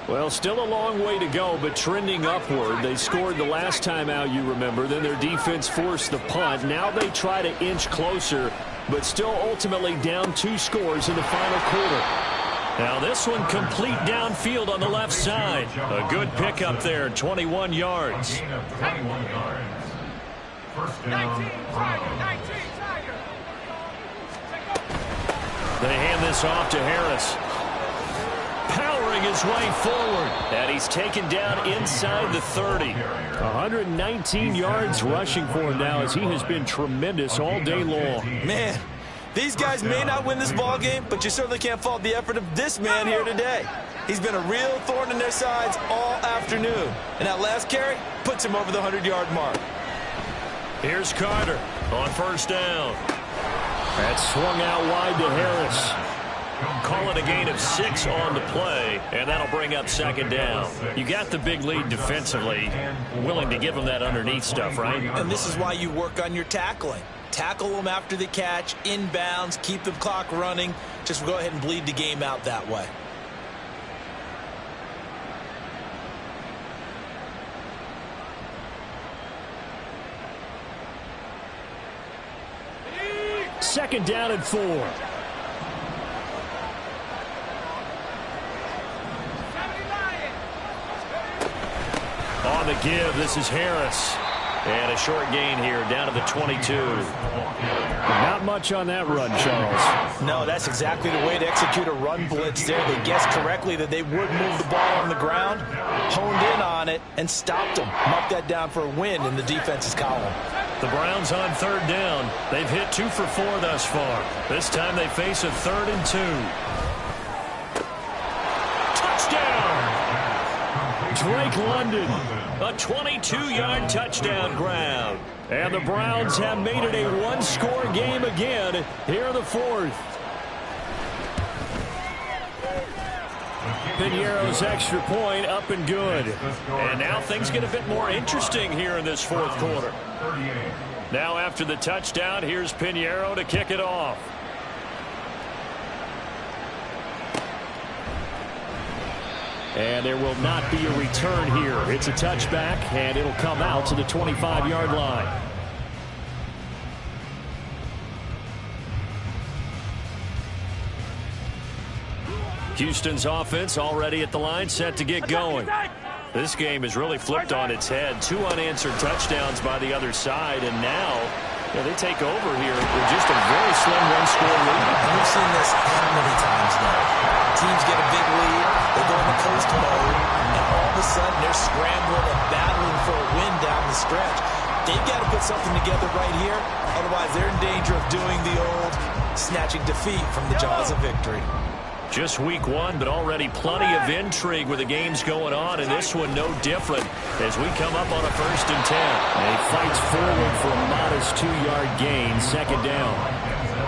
Well, still a long way to go, but trending upward. They scored the last time out, you remember. Then their defense forced the punt. Now they try to inch closer, but still ultimately down 2 scores in the final quarter. Now this one complete downfield on the left side. A good pickup there, 21 yards. Gain of 21 yards. First down, 19, Tiger. They hand this off to Harris. Powering his way forward. And he's taken down inside the 30. 119 yards rushing for him now as he has been tremendous all day long. Man, these guys may not win this ball game, but you certainly can't fault the effort of this man here today. He's been a real thorn in their sides all afternoon. And that last carry puts him over the 100-yard mark. Here's Carter on first down. That swung out wide to Harris. Call it a gain of 6 on the play, and that'll bring up 2nd down. You got the big lead defensively, willing to give them that underneath stuff, right? And this is why you work on your tackling. Tackle them after the catch, inbounds, keep the clock running. Just go ahead and bleed the game out that way. Second down and 4. On the give, this is Harris. And a short gain here, down to the 22. Not much on that run, Charles. No, that's exactly the way to execute a run blitz there. They guessed correctly that they would move the ball on the ground, honed in on it, and stopped them. Marked that down for a win in the defense's column. The Browns on 3rd down. They've hit 2 for 4 thus far. This time they face a 3rd and 2. Touchdown! Drake London. A 22-yard touchdown grab. And the Browns have made it a one-score game again here in the fourth. Piñeiro's extra point up and good. And now things get a bit more interesting here in this fourth quarter. Now after the touchdown, here's Piñeiro to kick it off. And there will not be a return here. It's a touchback, and it'll come out to the 25-yard line. Houston's offense already at the line, set to get going. This game is really flipped on its head. 2 unanswered touchdowns by the other side, and now they take over here with just a very slim one-score lead. And we've seen this how many times now. Teams get a big lead, they go into coast mode, and all of a sudden they're scrambling and battling for a win down the stretch. They've got to put something together right here, otherwise they're in danger of doing the old snatching defeat from the jaws of victory. Just week 1, but already plenty of intrigue with the games going on, and this one no different as we come up on a 1st and 10. And he fights forward for a modest 2-yard gain, 2nd down.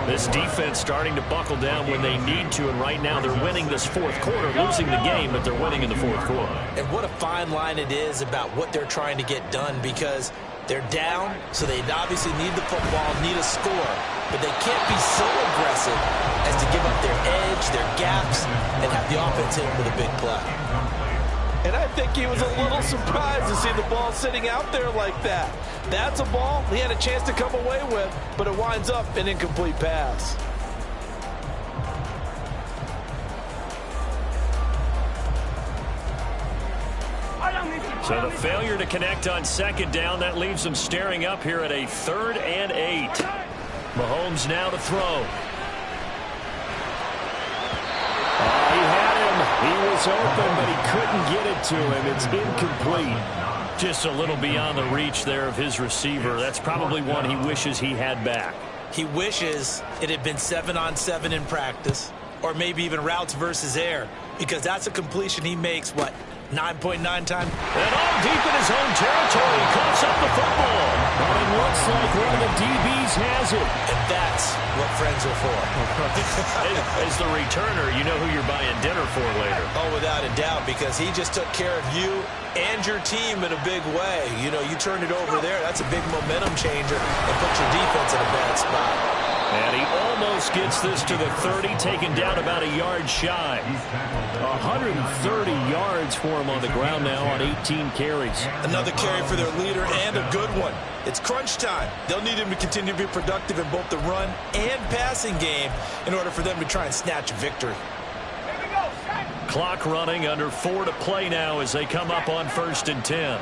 This defense starting to buckle down when they need to, and right now they're winning this fourth quarter, losing the game, but they're winning in the fourth quarter. And what a fine line it is about what they're trying to get done, because they're down, so they obviously need the football, need a score, but they can't be so aggressive as to give up their edge, their gaps, and have the offense hit with a big play. And I think he was a little surprised to see the ball sitting out there like that. That's a ball he had a chance to come away with, but it winds up an incomplete pass. So the failure to connect on 2nd down, that leaves them staring up here at a 3rd and 8. Mahomes now to throw. He had him. He was open, but he couldn't get it to him. It's incomplete. Just a little beyond the reach there of his receiver. That's probably one he wishes he had back. He wishes it had been 7-on-7 in practice, or maybe even routes versus air, because that's a completion he makes, 9.9 times. And all deep in his own territory, he coughs up the football. But it looks like one of the DBs has it. And that's what friends are for. As the returner, you know who you're buying dinner for later. Oh, without a doubt, because he just took care of you and your team in a big way. You turned it over there. That's a big momentum changer and put your defense in a bad spot. And he almost gets this to the 30, taken down about a yard shy. 130 yards for him on the ground now on 18 carries. Another carry for their leader, and a good one. It's crunch time. They'll need him to continue to be productive in both the run and passing game in order for them to try and snatch a victory. Clock running, under 4 to play now as they come up on 1st and 10.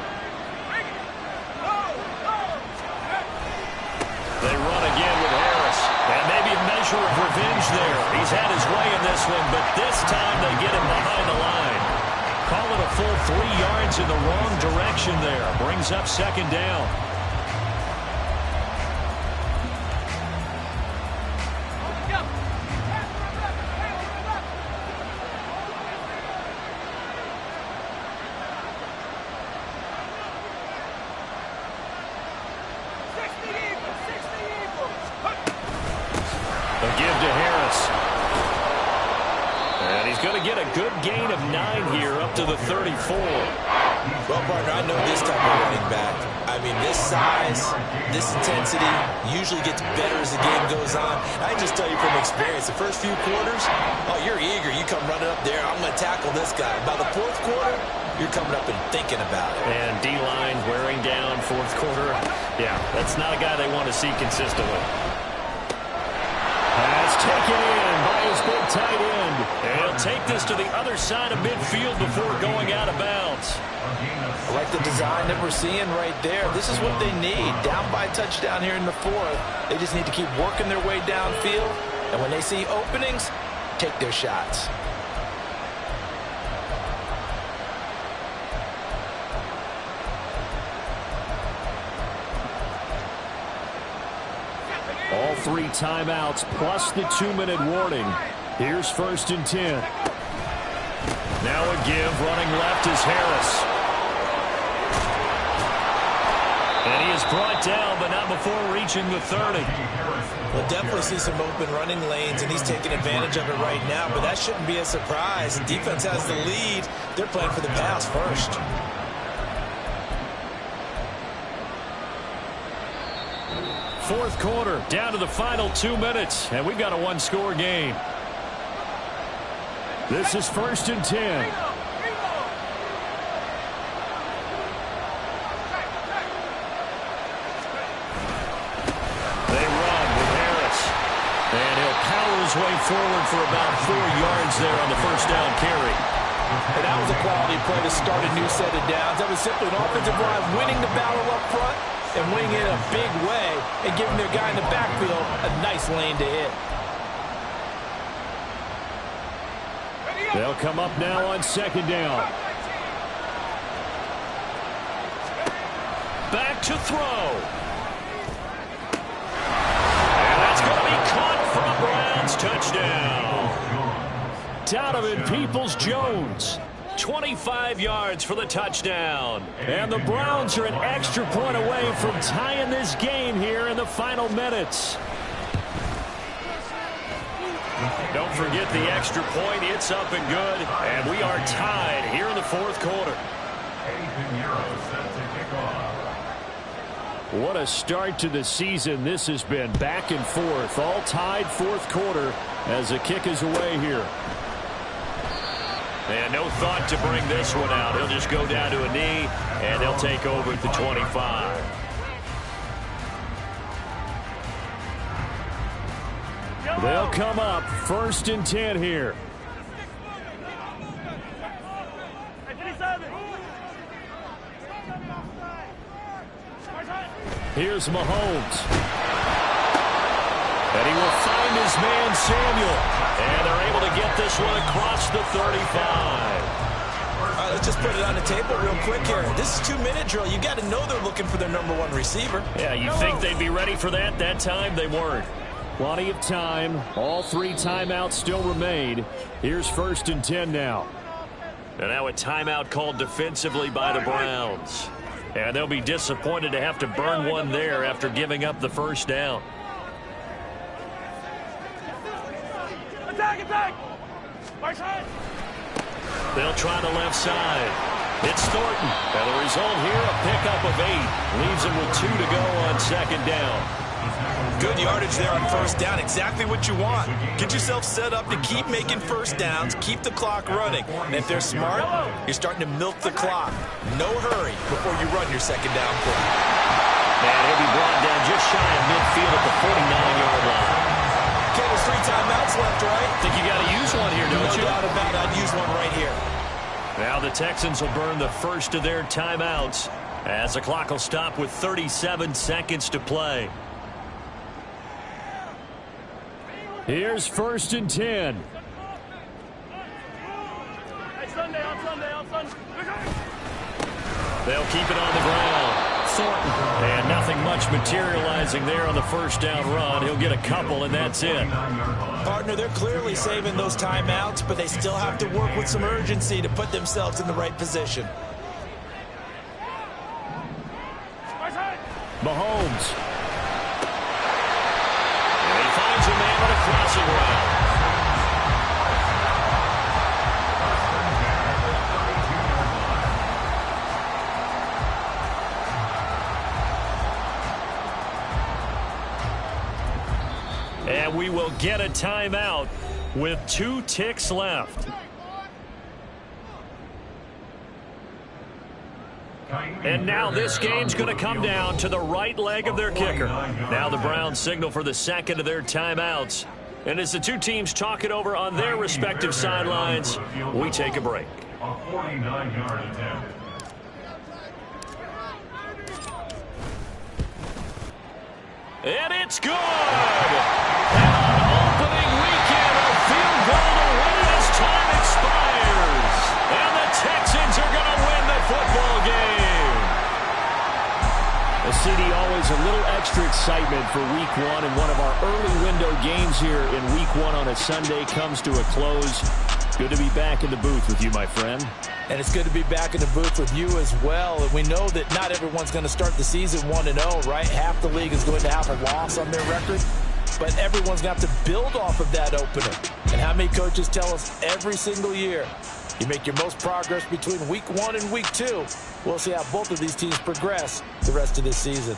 They run again with Harris. And maybe a measure of revenge there. He's had his way in this one, but this time they get him behind the line. Call it a full 3 yards in the wrong direction there. Brings up 2nd down. Good gain of 9 here, up to the 34. Well, partner, I know this type of running back. I mean, this size, this intensity usually gets better as the game goes on. I can just tell you from experience, the first few quarters, you're eager. You come running up there, I'm going to tackle this guy. By the 4th quarter, you're coming up and thinking about it. And D-line wearing down 4th quarter. Yeah, that's not a guy they want to see consistently. That's taken in by his big tight end. And he'll take this to the other side of midfield before going out of bounds. I like the design that we're seeing right there. This is what they need. Down by a touchdown here in the 4th. They just need to keep working their way downfield. And when they see openings, take their shots. All 3 timeouts plus the 2-minute warning. Here's 1st and 10. Now a give, running left is Harris. And he is brought down, but not before reaching the 30. We'll definitely see some open running lanes, and he's taking advantage of it right now, but that shouldn't be a surprise. Defense has the lead. They're playing for the pass first. Fourth quarter, down to the final 2 minutes, and we've got a one-score game. This is 1st and 10. His way forward for about 4 yards there on the first down carry. And that was a quality play to start a new set of downs. That was simply an offensive line winning the battle up front and winning it in a big way and giving their guy in the backfield a nice lane to hit. They'll come up now on 2nd down. Back to throw. And that's going to be caught for a Browns touchdown. Donovan Peoples-Jones. 25 yards for the touchdown. And the Browns are an extra point away from tying this game here in the final minutes. Don't forget the extra point. It's up and good. And we are tied here in the fourth quarter. What a start to the season this has been. Back and forth, all tied fourth quarter as the kick is away here. And no thought to bring this one out. He'll just go down to a knee, and they'll take over at the 25. They'll come up 1st and 10 here. Here's Mahomes. And he will find his man Samuel. And they're able to get this one across the 35. All right, let's just put it on the table real quick here. This is 2-minute drill. You got to know they're looking for their #1 receiver. Yeah, you think they'd be ready for that? That time they weren't. Plenty of time. All 3 timeouts still remain. Here's 1st and 10 now. And now a timeout called defensively by the Browns. And they'll be disappointed to have to burn one there after giving up the first down. Attack, attack! Right side! They'll try the left side. It's Thornton. And the result here, a pickup of 8. Leaves him with 2 to go on 2nd down. Good yardage there on first down. Exactly what you want. Get yourself set up to keep making first downs, keep the clock running. And if they're smart, you're starting to milk the clock. No hurry before you run your 2nd down play. And he'll be brought down just shy of midfield at the 49-yard line. Okay, there's 3 timeouts left, right? Think you got to use one here, don't you? No doubt about it. I'd use one right here. Now the Texans will burn the first of their timeouts as the clock will stop with 37 seconds to play. Here's 1st and 10. They'll keep it on the ground. Thornton. And nothing much materializing there on the first down run. He'll get a couple, and that's it. Partner, they're clearly saving those timeouts, but they still have to work with some urgency to put themselves in the right position. Mahomes. And he finds a man on a crossing route. And we will get a timeout with 2 ticks left. And now this game's going to come down to the right leg of their kicker. Now the Browns signal for the second of their timeouts. And as the 2 teams talk it over on their respective sidelines, we take a break. A 49-yard attempt. And it's good! And on opening weekend, a field goal to win as time expires. And the Texans are going to win the football game. CD, always a little extra excitement for Week 1, and one of our early window games here in Week 1 on a Sunday comes to a close. Good to be back in the booth with you, my friend. And it's good to be back in the booth with you as well. And we know that not everyone's going to start the season 1-0, right? Half the league is going to have a loss on their record. But everyone's going to have to build off of that opener. And how many coaches tell us every single year, you make your most progress between week 1 and week 2. We'll see how both of these teams progress the rest of this season.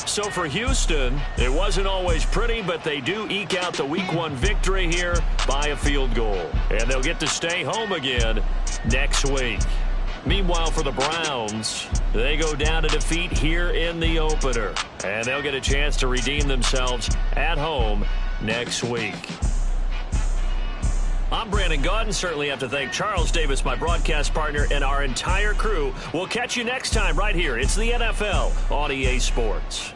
So for Houston, it wasn't always pretty, but they do eke out the Week 1 victory here by a field goal. And they'll get to stay home again next week. Meanwhile, for the Browns, they go down to defeat here in the opener. And they'll get a chance to redeem themselves at home next week. I'm Brandon Gaudin. Certainly have to thank Charles Davis, my broadcast partner, and our entire crew. We'll catch you next time right here. It's the NFL on EA Sports.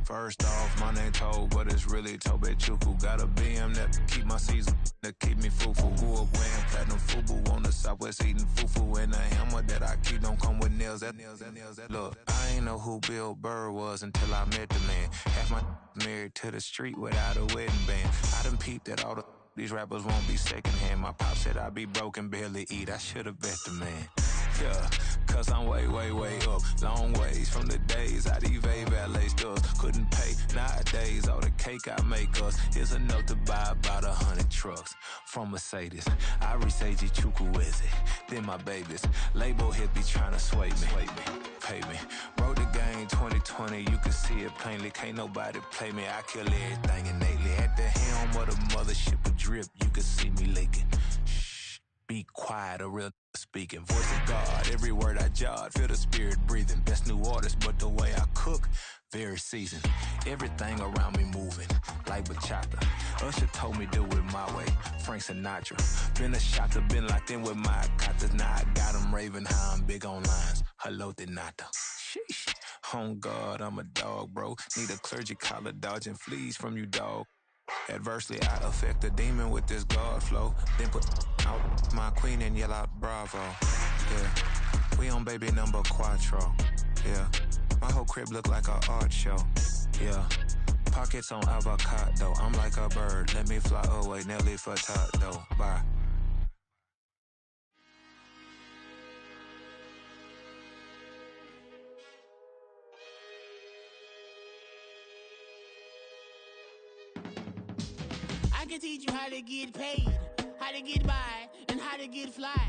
First off, my name Toad, but it's really Tobe Chuku. Got a BM that keep my season, that keep me fufu. Grew up wearing platinum fubu on the southwest eating fufu. And a hammer that I keep don't come with nails. Look, I ain't know who Bill Burr was until I met the man. Half my married to the street without a wedding band. I done peeped that all these rappers won't be secondhand. My pop said I'd be broke and barely eat. I should've bet the man. Yeah, cause I'm way up. Long ways from the days I eBay valet stores. Couldn't pay nowadays. All the cake I make us is enough to buy about 100 trucks. From Mercedes, I resage Chukwueze. Then my babies, label hit be trying to sway me. Pay me. Wrote the game 2020, you can see it plainly. Can't nobody play me. I kill everything innately. At the helm of the mothership with drip, you can see me leaking. Shh, be quiet, a real speaking. Voice of God, every word I jot. Feel the spirit breathing. Best new artist, but the way I cook, very seasoned. Everything around me moving, like bachata. Usher told me do it my way. Frank Sinatra. Been a shotter, been locked in with my katas. Now I got them raving how I'm big on lines. Hello, Denata. Sheesh. On God, I'm a dog, bro. Need a clergy collar, dodging fleas from you, dog. Adversely, I affect the demon with this God flow. Then put out my queen and yell out bravo. Yeah, we on baby number quattro. Yeah, my whole crib look like a art show. Yeah, pockets on avocado. I'm like a bird. Let me fly away, Nelly Furtado. Bye. I can teach you how to get paid, how to get by, and how to get fly.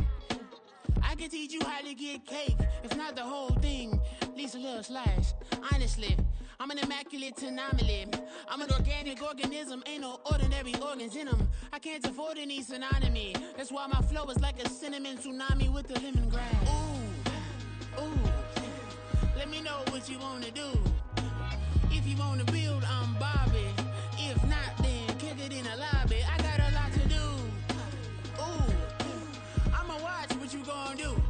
I can teach you how to get cake, if not the whole thing, at least a little slice. Honestly, I'm an immaculate anomaly. I'm an organic organism, ain't no ordinary organs in them. I can't afford any synonymy. That's why my flow is like a cinnamon tsunami with the lemongrass. Ooh, let me know what you wanna do. If you wanna build, I'm Bobby. If not, then kick it in the lobby. I got a lot to do. Ooh, I'ma watch what you gonna do.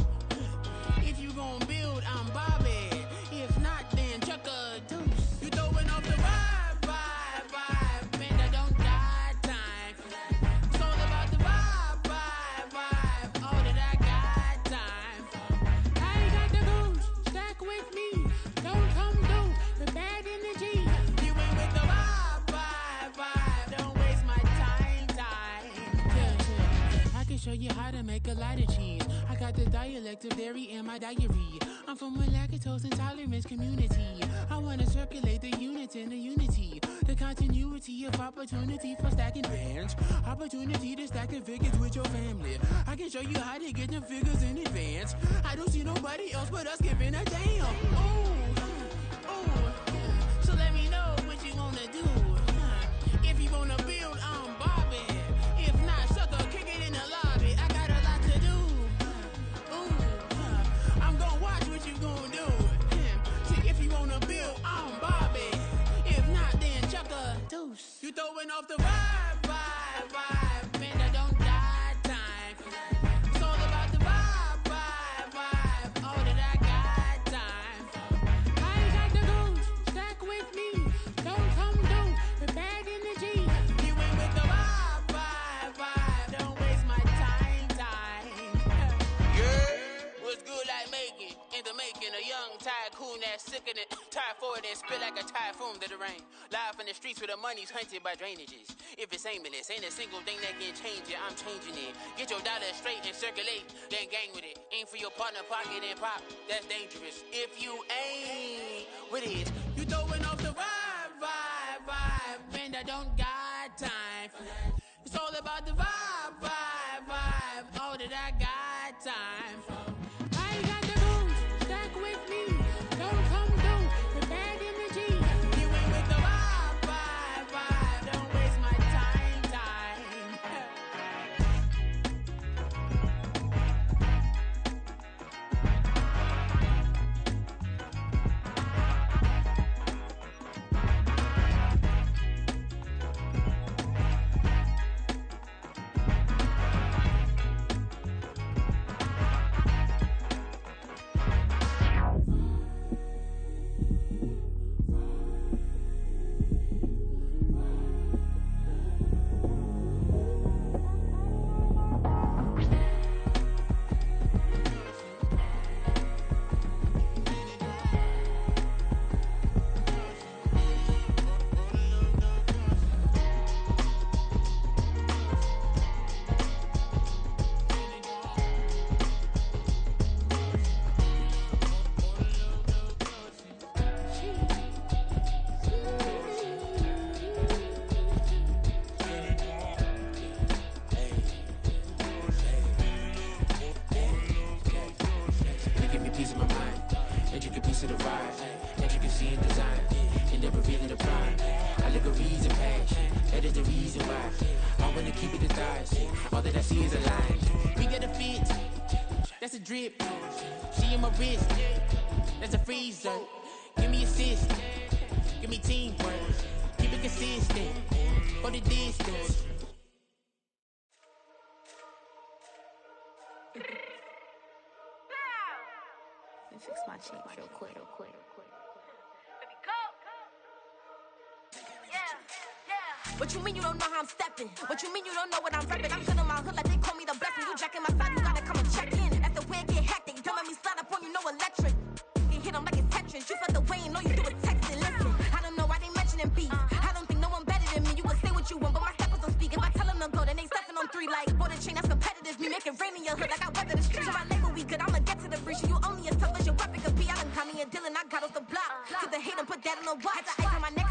If you gonna build, I'm Bobby. If not, then chuck a deuce. You throwing off the vibe. Man, I don't die time. It's all about the vibe. All that I got time. I ain't got the goose. Stack with me. Don't come through with bad energy. You ain't with the vibe. Don't waste my time. Yeah. I can show you how to make a lot of cheese. I got the dialect of dairy in my diary. I'm from a lactose intolerance community. I wanna circulate the units in the unity. The continuity of opportunity for stacking bands. Opportunity to stack the figures with your family. I can show you how to get the figures in advance. I don't see nobody else but us giving a damn. Ooh. So let me know what you wanna do. If you wanna build, I'm Bobby. If not, sucker, kick it in the lobby. I got a lot to do. Ooh, I'm gonna watch what you gonna do. See, if you wanna build, I'm Bobby. If not, then chuck a deuce. You throwing off the vibe. Man, I don't die time. It's all about the vibe. All that I got. Live from the streets where the money's hunted by drainages. If it's aimless, ain't a single thing that can change it, I'm changing it. Get your dollar straight and circulate, then gang with it. Aim for your partner, pocket and pop, that's dangerous. If you ain't with it, you throwing off the vibe, and I don't got time for that. It's all about the vibe, all that I got time for. I got the rules, stuck with me. Don't come through with bad energy. You ain't with the vibe, don't waste my time. Drip, she in my wrist, that's a freezer. Give me assist, give me teamwork, keep it consistent, for the distance. Let me fix my cheek real quick. What you mean you don't know how I'm stepping? What you mean you don't know what I'm repping? I'm good in my hood like they call me the blessing. You jacking my side, you gotta come and check in. That's the way it get hectic. Don't let me slide up on you, no electric. You hit them like it's Tetris. You felt the way and know you do it texting. Listen, I don't know why they mentioning beef. I don't think no one better than me. You can say what you want, but my steppers don't speak. If I tell them to go, then they stepping on 3 like border chain. That's competitive. Me make it rain in your hood like I weather the streets. So my label we good. I'ma get to the breach. You only as tough as your weapon could be. I done caught me a deal and I got off the block. To the hate and put that on the watch. Had to ice on my neck.